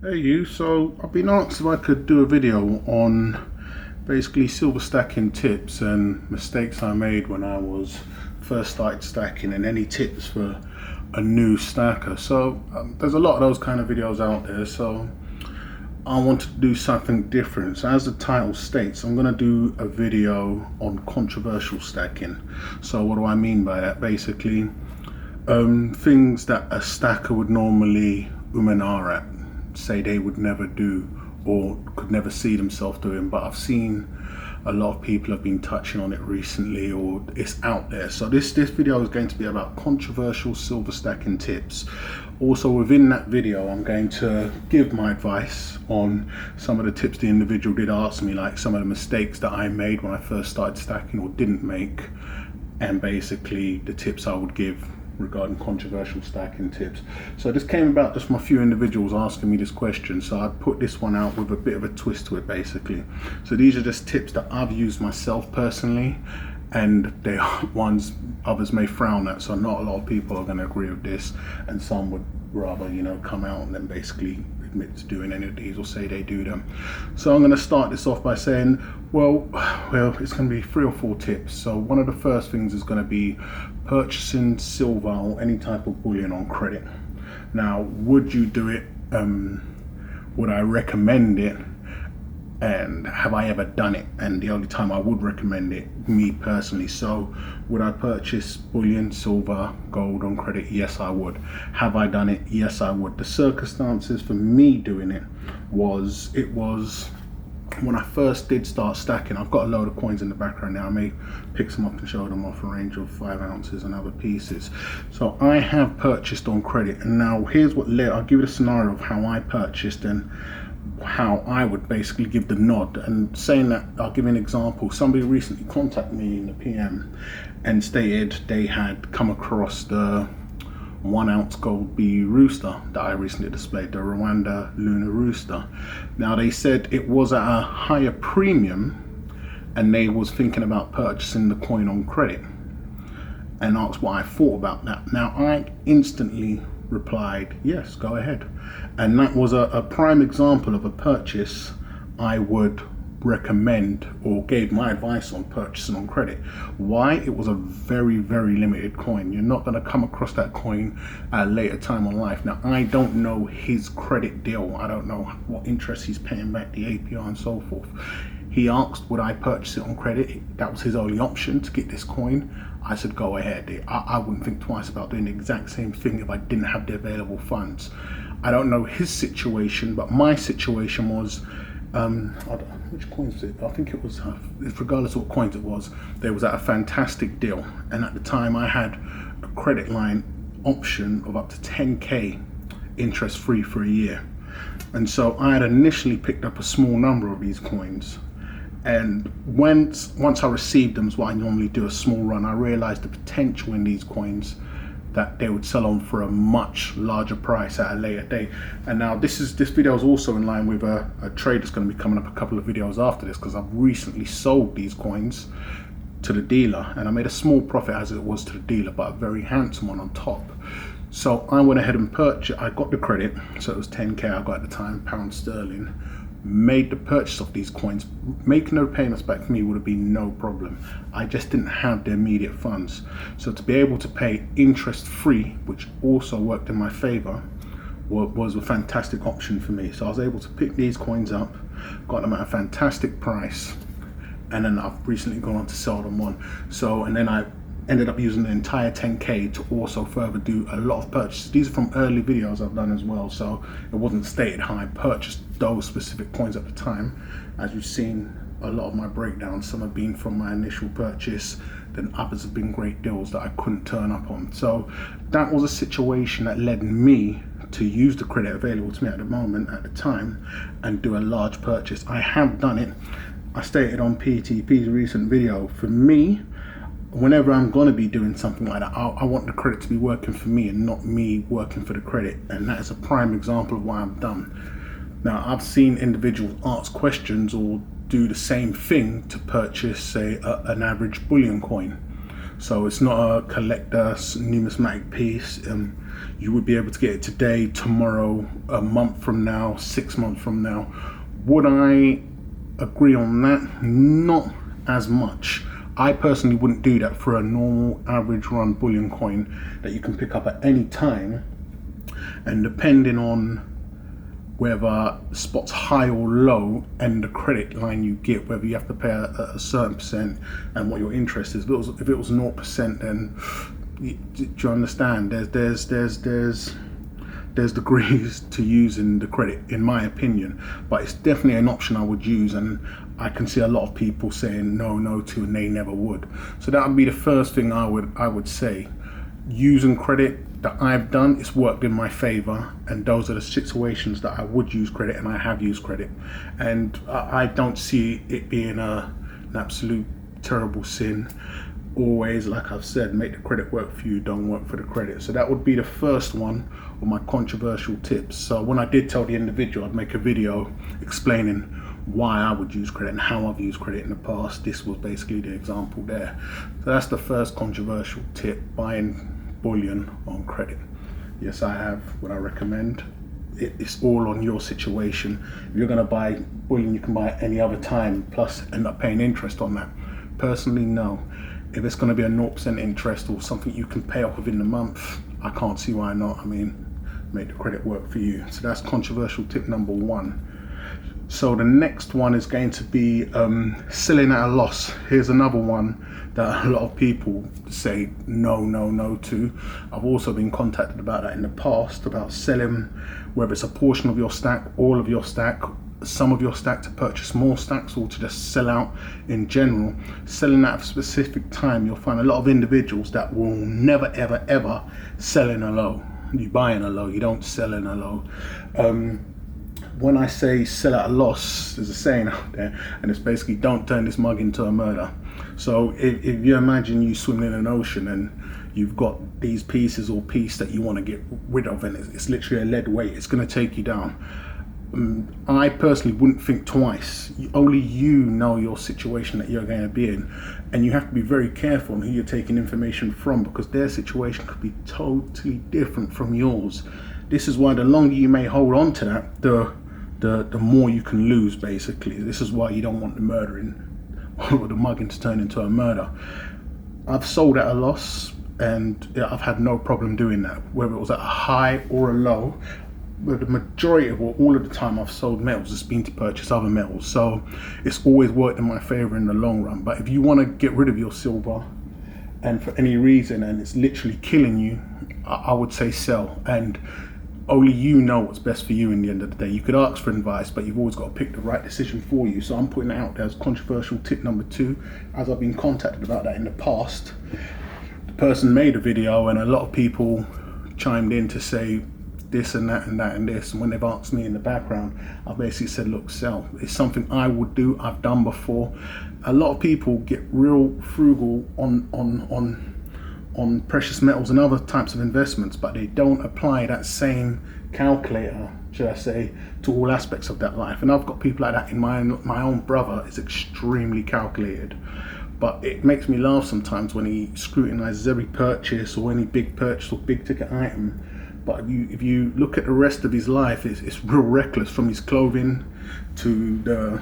Hey you, so I've been asked if I could do a video on basically silver stacking tips and mistakes I made when I was first started stacking and any tips for a new stacker. There's a lot of those kind of videos out there, so I wanted to do something different. So as the title states, I'm going to do a video on controversial stacking. So what do I mean by that? Basically, things that a stacker would normally and ah at, say they would never do or could never see themselves doing, but I've seen a lot of people have been touching on it recently, or it's out there. So this video is going to be about controversial silver stacking tips. Also within that video, I'm going to give my advice on some of the tips the individual did ask me, like some of the mistakes that I made when I first started stacking or didn't make, and basically the tips I would give regarding controversial stacking tips. So this came about just from a few individuals asking me this question, so I put this one out with a bit of a twist to it basically. So these are just tips that I've used myself personally, and they are ones others may frown at, so not a lot of people are going to agree with this, and some would rather, come out and then basically admit to doing any of these or say they do them. So I'm going to start this off by saying, well, it's going to be 3 or 4 tips. So one of the first things is going to be purchasing silver or any type of bullion on credit. Now, would you do it? Would I recommend it? And have I ever done it? And the only time I would recommend it, me personally. So would I purchase bullion, silver, gold on credit? Yes, I would. Have I done it? Yes, I would. The circumstances for me doing it was when I first did start stacking. I've got a load of coins in the background now. I may pick some up and show them off a range of 5 ounces and other pieces. So I have purchased on credit, and now here's what led. I'll give you a scenario of how I purchased and how I would basically give the nod. And saying that, I'll give you an example. Somebody recently contacted me in the PM and stated they had come across the 1 ounce gold B rooster that I recently displayed, the Rwanda Lunar Rooster. Now they said it was at a higher premium and they was thinking about purchasing the coin on credit, and asked what I thought about that. Now I instantly replied, yes, go ahead. And that was a prime example of a purchase I would recommend or gave my advice on purchasing on credit. Why? It was a very, very limited coin. You're not going to come across that coin at a later time in life. Now, I don't know his credit deal. I don't know what interest he's paying back, the APR and so forth. He asked, would I purchase it on credit? That was his only option to get this coin. I said, go ahead. I wouldn't think twice about doing the exact same thing if I didn't have the available funds. I don't know his situation, but my situation was, which coins was it? I think it was, regardless of what coins it was, there was at a fantastic deal. And at the time I had a credit line option of up to 10K interest free for a year. And so I had initially picked up a small number of these coins. And once I received them, is what I normally do, a small run, I realized the potential in these coins, that they would sell on for a much larger price at a later date. And now this video is also in line with a trade that's going to be coming up a couple of videos after this, because I've recently sold these coins to the dealer and I made a small profit as it was to the dealer, but a very handsome one on top. So I went ahead and purchased. I got the credit, so it was 10K I got at the time, pound sterling. Made the purchase of these coins. Making no payments back for me would have been no problem. I just didn't have the immediate funds. So to be able to pay interest free, which also worked in my favor, was a fantastic option for me. So I was able to pick these coins up, got them at a fantastic price, and then I've recently gone on to sell them on. So, and then I ended up using the entire 10K to also further do a lot of purchases. These are from early videos I've done as well, so it wasn't stated how I purchased those specific coins at the time. As you've seen, a lot of my breakdowns, some have been from my initial purchase, then others have been great deals that I couldn't turn up on. So that was a situation that led me to use the credit available to me at the moment, at the time, and do a large purchase. I have done it. I stated on PTP's recent video, for me, whenever I'm going to be doing something like that, I want the credit to be working for me and not me working for the credit. And that is a prime example of what I've done. Now, I've seen individuals ask questions or do the same thing to purchase, say, an average bullion coin. So it's not a collector numismatic piece. You would be able to get it today, tomorrow, a month from now, 6 months from now. Would I agree on that? Not as much. I personally wouldn't do that for a normal average run bullion coin that you can pick up at any time, and depending on whether spot's high or low and the credit line you get, whether you have to pay a certain percent and what your interest is. If it was 0%, then do you understand? There's degrees to using the credit, in my opinion, but it's definitely an option I would use, and I can see a lot of people saying no to, and they never would. So that would be the first thing I would say. Using credit that I've done, it's worked in my favor, and those are the situations that I would use credit, and I have used credit, and I don't see it being an absolute terrible sin. Always, like I've said, make the credit work for you, don't work for the credit. So that would be the first one of my controversial tips. So when I did tell the individual I'd make a video explaining why I would use credit and how I've used credit in the past, this was basically the example there. So that's the first controversial tip: buying bullion on credit. Yes, I have. Would I recommend? It's all on your situation. If you're going to buy bullion, you can buy it any other time, plus end up paying interest on that. Personally, no. If it's going to be a 0% interest or something you can pay off within the month, I can't see why not. I mean, make the credit work for you. So that's controversial tip number one. So the next one is going to be selling at a loss. Here's another one that a lot of people say no to. I've also been contacted about that in the past, about selling, whether it's a portion of your stack, all of your stack, some of your stack to purchase more stacks, or to just sell out in general. Selling at a specific time, you'll find a lot of individuals that will never ever sell in a low. You buy in a low, you don't sell in a low. When I say sell at a loss, there's a saying out there, and it's basically don't turn this mug into a murder. So if you imagine you swimming in an ocean and you've got these pieces or piece that you want to get rid of, and it's literally a lead weight, it's going to take you down. I personally wouldn't think twice. Only you know your situation that you're going to be in, and you have to be very careful on who you're taking information from, because their situation could be totally different from yours. This is why the longer you may hold on to that, the more you can lose, basically. This is why you don't want the murdering or the mugging to turn into a murder. I've sold at a loss, and I've had no problem doing that, whether it was at a high or a low. But the majority of, or all of the time I've sold metals, it's been to purchase other metals. So it's always worked in my favor in the long run. But if you want to get rid of your silver, and for any reason, and it's literally killing you, I would say sell. And only you know what's best for you in the end of the day. You could ask for advice, but you've always got to pick the right decision for you. So I'm putting it out there as controversial tip number two, as I've been contacted about that in the past. The person made a video, and a lot of people chimed in to say this and that and that and this, and when they've asked me in the background, I basically said, look, sell. It's something I would do, I've done before. A lot of people get real frugal on precious metals and other types of investments, but they don't apply that same calculator, should I say, to all aspects of that life. And I've got people like that in my own brother is extremely calculated, but it makes me laugh sometimes when he scrutinizes every purchase or any big purchase or big ticket item. But if you look at the rest of his life, it's real reckless, from his clothing to the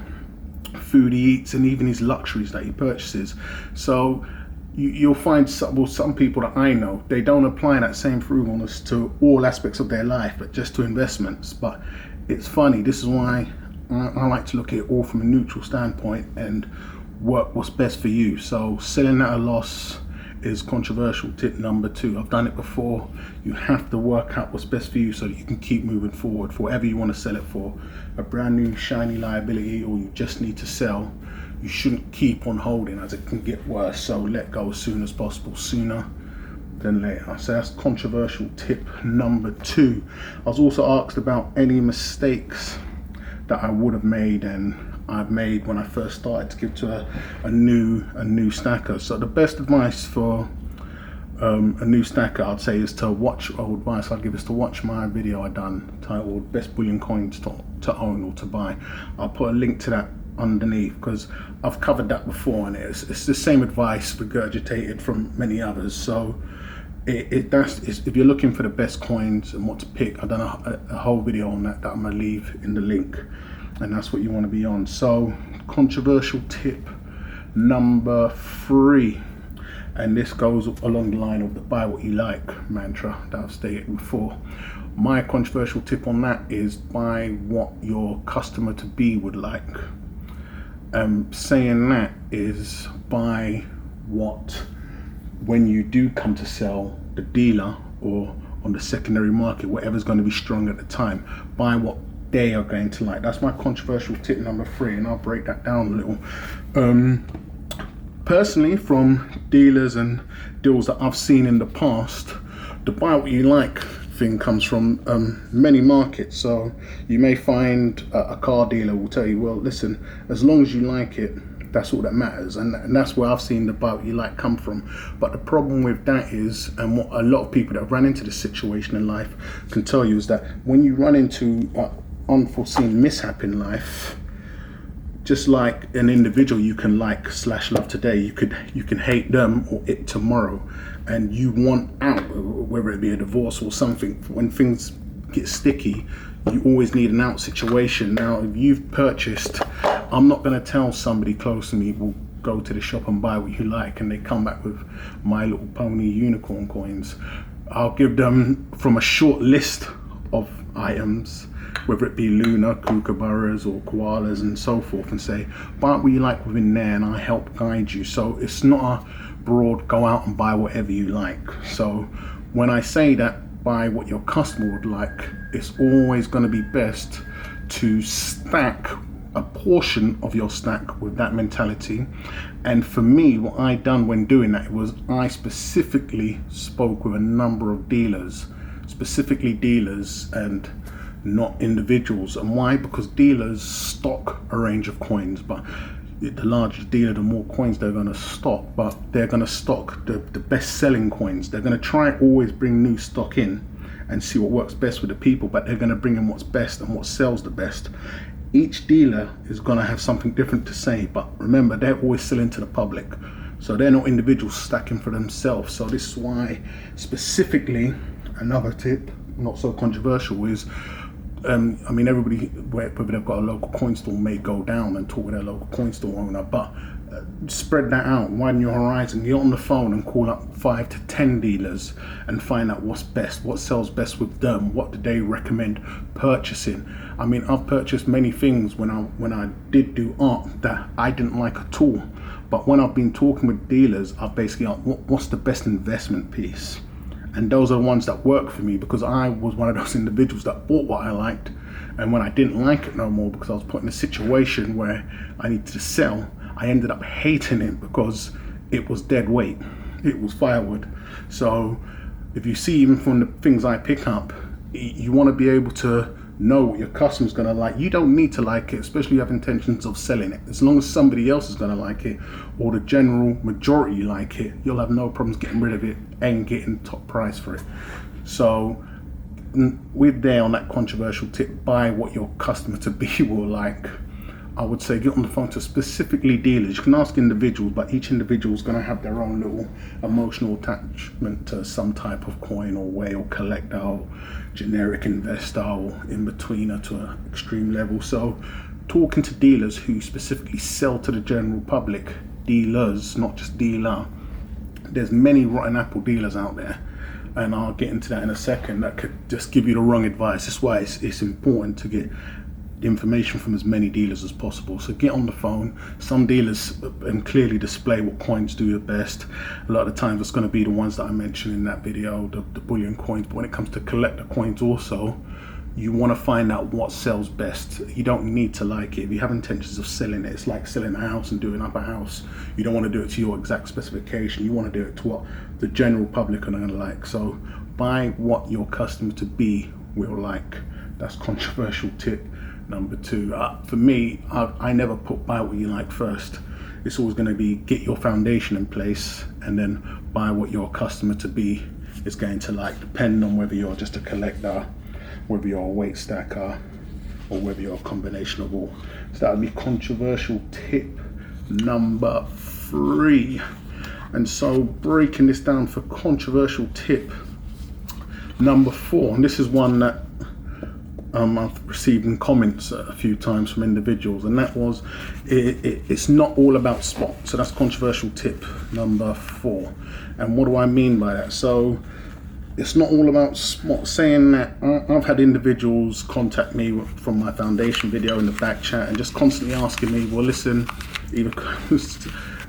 food he eats and even his luxuries that he purchases. So you'll find some people that I know, they don't apply that same frugalness to all aspects of their life, but just to investments. But it's funny, this is why I like to look at it all from a neutral standpoint and work what's best for you. So selling at a loss is controversial tip number two. I've done it before. You have to work out what's best for you so that you can keep moving forward for whatever you want to sell it for. A brand new shiny liability, or you just need to sell, you shouldn't keep on holding, as it can get worse. So let go as soon as possible, sooner than later. So that's controversial tip number two. I was also asked about any mistakes that I would have made and I've made when I first started to give to a new stacker. So the best advice for a new stacker, I'd say, is to watch, or advice I'd give is to watch my video I done titled Best Bullion Coins to Own or to Buy. I'll put a link to that underneath, because I've covered that before, and it's the same advice regurgitated from many others. So if you're looking for the best coins and what to pick, I've done a whole video on that I'm gonna leave in the link, and that's what you want to be on. So controversial tip number 3, and this goes along the line of the buy what you like mantra that I've stated before. My controversial tip on that is buy what your customer to be would like. Saying that is buy what, when you do come to sell, the dealer or on the secondary market, whatever's going to be strong at the time, buy what they are going to like. That's my controversial tip number 3, and I'll break that down a little. Personally, from dealers and deals that I've seen in the past, the buy what you like thing comes from many markets. So you may find a car dealer will tell you, well, listen, as long as you like it, that's all that matters, and that's where I've seen the buy what you like come from. But the problem with that is, and what a lot of people that have run into this situation in life can tell you, is that when you run into unforeseen mishap in life, just like an individual you can like / love today, you can hate them or it tomorrow, and you want out, whether it be a divorce or something. When things get sticky, you always need an out situation. Now, if you've purchased, I'm not going to tell somebody close to me, will go to the shop and buy what you like, and they come back with My Little Pony unicorn coins. I'll give them from a short list of items, whether it be Luna, kookaburras or koalas and so forth, and say, buy what you like within there, and I help guide you. So it's not a broad, go out and buy whatever you like. So when I say that, buy what your customer would like, it's always going to be best to stack a portion of your stack with that mentality. And for me, what I done when doing that was I specifically spoke with a number of dealers, specifically dealers and not individuals. And why? Because dealers stock a range of coins, but the larger the dealer, the more coins they're going to stock, but they're going to stock the best selling coins. They're going to try always bring new stock in and see what works best with the people, but they're going to bring in what's best and what sells the best. Each dealer is going to have something different to say, but remember, they're always selling to the public, so they're not individuals stacking for themselves. So this is why specifically, another tip, not so controversial, is I mean, everybody, whether they've got a local coin store, may go down and talk with their local coin store owner, but spread that out, widen your horizon. Get on the phone and call up 5 to 10 dealers and find out what's best, what sells best with them, what do they recommend purchasing. I mean, I've purchased many things when I did do art that I didn't like at all, but when I've been talking with dealers, I've basically asked, what's the best investment piece? And those are the ones that work for me, because I was one of those individuals that bought what I liked, and when I didn't like it no more because I was put in a situation where I needed to sell, I ended up hating it because it was dead weight, it was firewood. So if you see, even from the things I pick up, you want to be able to know what your customer's going to like. You don't need to like it, especially if you have intentions of selling it. As long as somebody else is going to like it, or the general majority like it, you'll have no problems getting rid of it and getting top price for it. So we're there on that controversial tip, buy what your customer to be will like. I would say get on the phone to specifically dealers. You can ask individuals, but each individual is going to have their own little emotional attachment to some type of coin or whale collector or generic investor or in-betweener to an extreme level. So talking to dealers who specifically sell to the general public, dealers, not just dealer. There's many rotten apple dealers out there, and I'll get into that in a second, that could just give you the wrong advice. That's why it's important to get information from as many dealers as possible. So get on the phone. Some dealers and clearly display what coins do the best. A lot of the times it's going to be the ones that I mentioned in that video, the bullion coins. But when it comes to collector coins also, you want to find out what sells best. You don't need to like it. If you have intentions of selling it, it's like selling a house and doing up a house. You don't want to do it to your exact specification. You want to do it to what the general public are going to like. So buy what your customer to be will like. That's controversial tip number 2. For me, I never put buy what you like first. It's always going to be get your foundation in place and then buy what your customer to be is going to like, depending on whether you're just a collector, whether you're a weight stacker, or whether you're a combination of all. So that would be controversial tip number 3. And so breaking this down for controversial tip number 4, and this is one that I've received in comments a few times from individuals, and that was it's not all about spot. So that's controversial tip number 4. And what do I mean by that? So it's not all about spot, saying that I've had individuals contact me from my foundation video in the back chat and just constantly asking me, well listen, either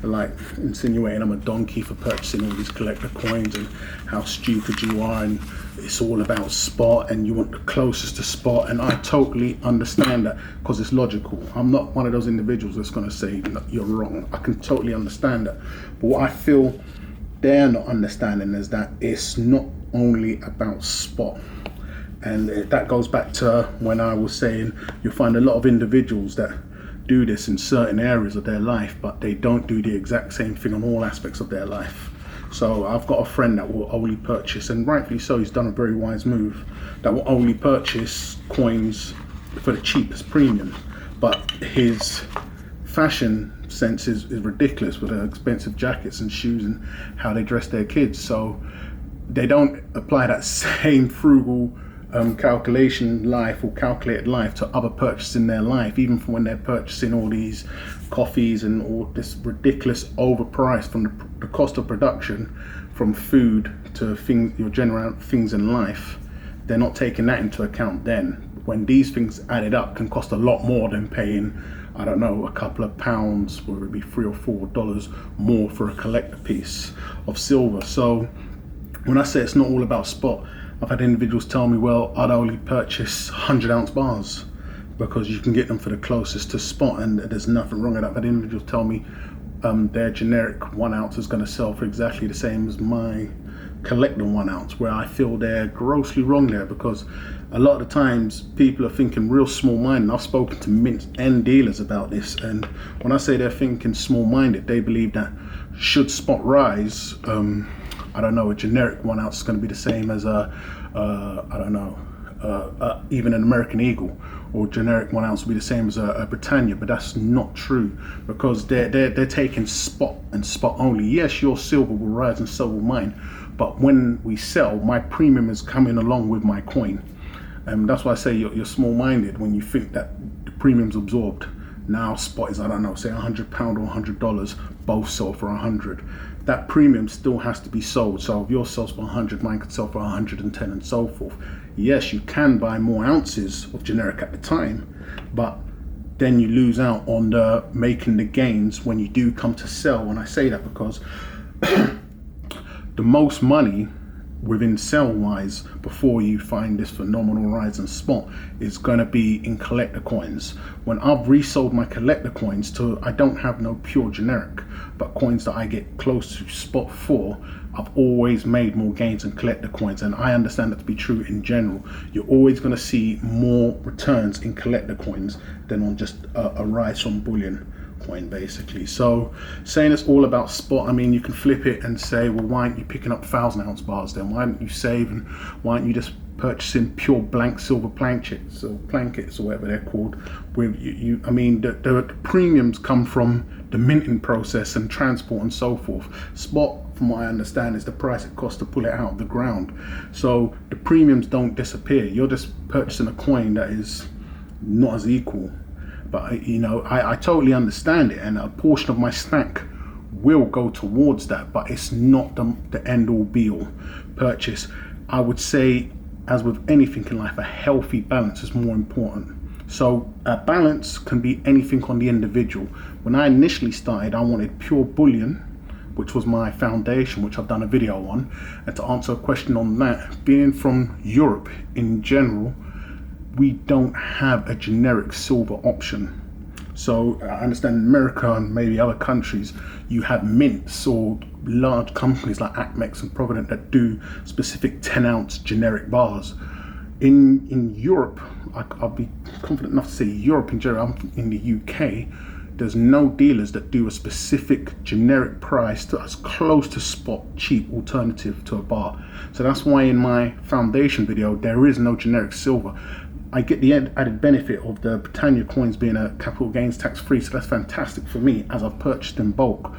like insinuating I'm a donkey for purchasing all these collector coins and how stupid you are, and it's all about spot and you want the closest to spot. And I totally understand that because it's logical. I'm not one of those individuals that's going to say no, you're wrong. I can totally understand that. But what I feel they're not understanding is that it's not only about spot. And that goes back to when I was saying you'll find a lot of individuals that do this in certain areas of their life, but they don't do the exact same thing on all aspects of their life. So I've got a friend that will only purchase, and rightfully so, he's done a very wise move, that will only purchase coins for the cheapest premium, but his fashion sense is ridiculous with their expensive jackets and shoes and how they dress their kids. So they don't apply that same frugal calculation life or calculated life to other purchases in their life, even from when they're purchasing all these coffees and all this ridiculous overpriced from the cost of production, from food to things, your general things in life. They're not taking that into account then, when these things added up can cost a lot more than paying, I don't know, a couple of pounds, whether it be $3 or $4 more for a collector piece of silver. So when I say it's not all about spot, I've had individuals tell me, well, I'd only purchase 100-ounce bars because you can get them for the closest to spot, and there's nothing wrong with that. I've had individuals tell me their generic 1 ounce is going to sell for exactly the same as my collector 1 ounce, where I feel they're grossly wrong there, because a lot of the times people are thinking real small-minded. I've spoken to mints and dealers about this, and when I say they're thinking small-minded, they believe that should spot rise, I don't know, a generic 1 ounce is going to be the same as even an American Eagle, or generic 1 ounce will be the same as a Britannia. But that's not true, because they're taking spot and spot only. Yes, your silver will rise and so will mine, but when we sell, my premium is coming along with my coin. And that's why I say you're small-minded when you think that the premium's absorbed. Now spot is, I don't know, say £100 or $100, both sell for 100. That premium still has to be sold. So if yours sells for 100, mine could sell for 110, and so forth. Yes, you can buy more ounces of generic at the time, but then you lose out on the making the gains when you do come to sell. And I say that because the most money within sell wise, before you find this phenomenal rise in spot, is going to be in collector coins. When I've resold my collector coins to, I don't have no pure generic, but coins that I get close to spot for, I've always made more gains in collector coins. And I understand that to be true in general. You're always going to see more returns in collector coins than on just a rise from bullion coin, basically. So saying it's all about spot, I mean, you can flip it and say, well, why aren't you picking up 1,000-ounce bars then? Why don't you save, and why aren't you just purchasing pure blank silver plankets or whatever they're called? With you I mean, the premiums come from the minting process and transport and so forth. Spot, from what I understand, is the price it costs to pull it out of the ground. So the premiums don't disappear. You're just purchasing a coin that is not as equal. But you know, I totally understand it, and a portion of my stack will go towards that, but it's not the end all be all purchase. I would say, as with anything in life, a healthy balance is more important. So a balance can be anything on the individual. When I initially started, I wanted pure bullion, which was my foundation, which I've done a video on. And to answer a question on that, being from Europe in general, we don't have a generic silver option. So I understand in America and maybe other countries, you have mints or large companies like Acmex and Provident that do specific 10-ounce generic bars. In Europe, I'll be confident enough to say Europe in general, I'm in the UK, there's no dealers that do a specific generic price to as close to spot cheap alternative to a bar. So that's why in my foundation video, there is no generic silver. I get the added benefit of the Britannia coins being a capital gains tax free, so that's fantastic for me as I've purchased in bulk.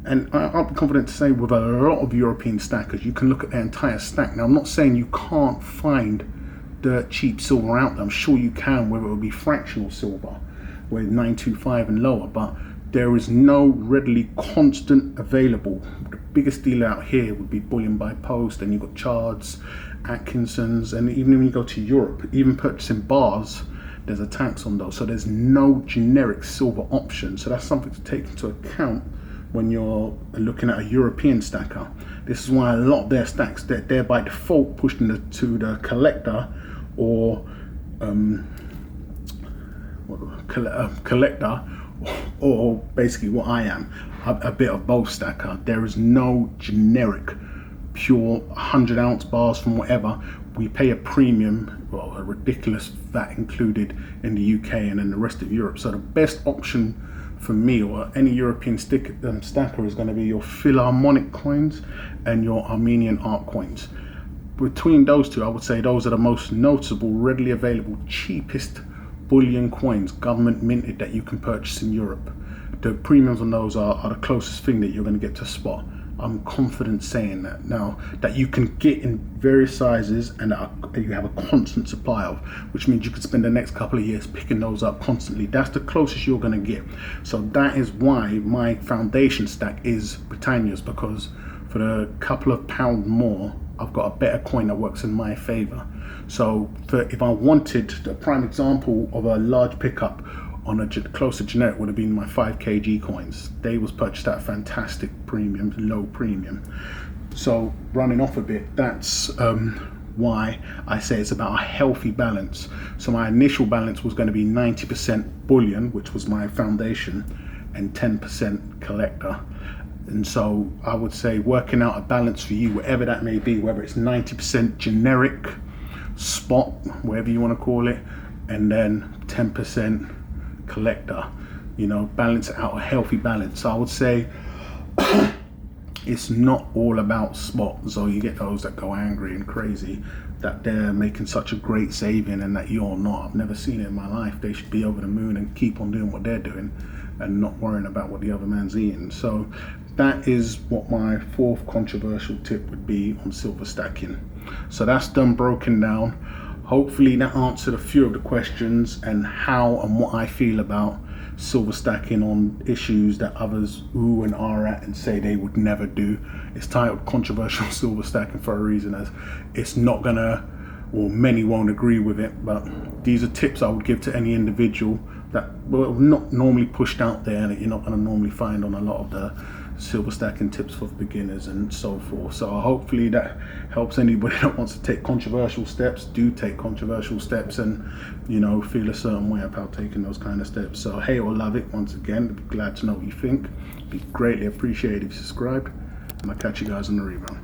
And I'll be confident to say with a lot of European stackers, you can look at their entire stack. Now, I'm not saying you can't find dirt cheap silver out there. I'm sure you can, whether it will be fractional silver, with 925 and lower, but there is no readily constant available. The biggest dealer out here would be Bullion by Post, and you've got Chards, Atkinson's, and even when you go to Europe, even purchasing bars, there's a tax on those. So there's no generic silver option. So that's something to take into account when you're looking at a European stacker. This is why a lot of their stacks, they're by default pushed to the collector or collector, or basically what I am, a bit of both stacker. There is no generic pure 100 ounce bars from whatever. We pay a premium, well, a ridiculous VAT included in the UK and in the rest of Europe. So the best option for me or any European stacker is going to be your Philharmonic coins and your Armenian art coins. Between those two, I would say those are the most noticeable, readily available, cheapest bullion coins, government minted, that you can purchase in Europe. The premiums on those are the closest thing that you're going to get to spot. I'm confident saying that now, that you can get in various sizes and that you have a constant supply of, which means you could spend the next couple of years picking those up constantly. That's the closest you're going to get. So that is why my foundation stack is Britannia's, because for a couple of pound more, I've got a better coin that works in my favor. So if I wanted, the prime example of a large pickup on a closer generic would have been my 5 kg coins. They was purchased at a fantastic premium, low premium. So running off a bit, that's why I say it's about a healthy balance. So my initial balance was going to be 90% bullion, which was my foundation, and 10% collector. And so I would say working out a balance for you, whatever that may be, whether it's 90% generic, spot, whatever you want to call it, and then 10% collector, you know, balance out a healthy balance. So I would say it's not all about spot. So you get those that go angry and crazy that they're making such a great saving and that you're not. I've never seen it in my life. They should be over the moon and keep on doing what they're doing and not worrying about what the other man's eating. So that is what my fourth controversial tip would be on silver stacking. So that's done, broken down. Hopefully that answered a few of the questions and how and what I feel about silver stacking on issues that others ooh and ah at and say they would never do. It's titled controversial silver stacking for a reason, as it's not gonna, or many won't agree with it, but these are tips I would give to any individual that were not normally pushed out there and that you're not going to normally find on a lot of the silver stacking tips for beginners and so forth. So hopefully that helps anybody that wants to take controversial steps. Do take controversial steps and, you know, feel a certain way about taking those kind of steps. So hate or love it, once again, I'd be glad to know what you think. Be greatly appreciated if you subscribe, and I'll catch you guys on the rebound.